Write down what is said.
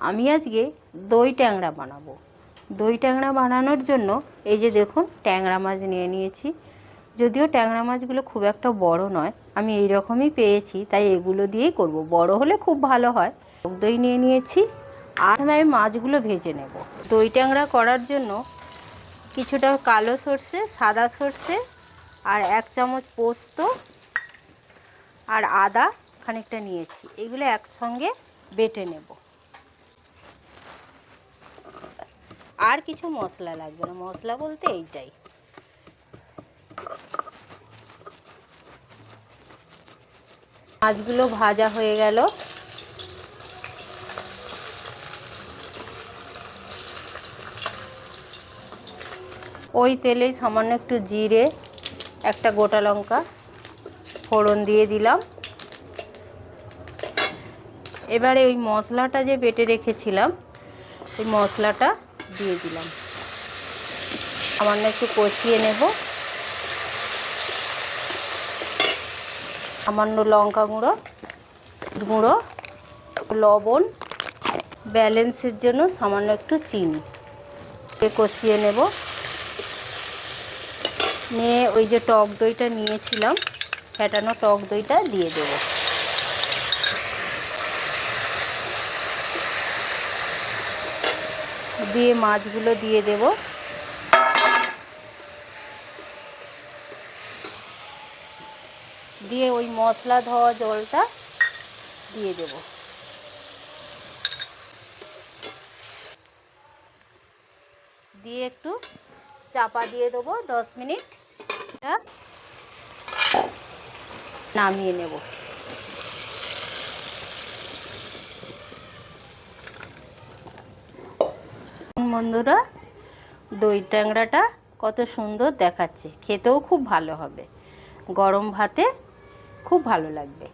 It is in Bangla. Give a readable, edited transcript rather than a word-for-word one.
আমি আজকে দই ট্যাংরা বানাবো। দই ট্যাংরা বানানোর জন্য এই যে দেখুন ট্যাংরা মাছ নিয়ে নিয়েছি। যদিও ট্যাংরা মাছগুলো খুব একটা বড় নয়, আমি এই রকমই পেয়েছি তাই এগুলো দিয়েই করব। বড় হলে খুব ভালো হয়। দই নিয়ে নিয়েছি আর আমি মাছগুলো ভেজে নেব। দই ট্যাংরা করার জন্য কিছুটা কালো সর্ষে, সাদা সর্ষে আর 1 চামচ পোস্ত আর আদা খানিকটা নিয়েছি। এগুলো একসঙ্গে বেটে নেব। আর কিছু মশলা লাগবে না, মশলা বলতে এইটাই। মাছগুলো ভাজা হয়ে গেল। ওই তেলেই সামান্য একটু জিরে, একটা গোটা লঙ্কা ফোড়ন দিয়ে দিলাম। এবারে ওই মশলাটা যে বেটে রেখেছিলাম ওই মশলাটা দিয়ে দিলাম। সামান্য একটু কষিয়ে নেব। সামান্য লঙ্কা গুঁড়ো, লবণ, ব্যালেন্সের জন্য সামান্য একটু চিনি কষিয়ে নেব। নিয়ে ওই যে টক দইটা নিয়েছিলাম, ফেটানো টক দইটা দিয়ে দেব। দিয়ে মাছগুলো দিয়ে দেব। দিয়ে ওই মশলা ধোয়া জলটা দিয়ে দেব। দিয়ে একটু চাপা দিয়ে দেবো 10 মিনিট। নামিয়ে নেব। বন্ধুরা, দই ট্যাংরাটা কত সুন্দর দেখাচ্ছে, খেতেও খুব ভালো হবে। গরম ভাতে খুব ভালো লাগবে।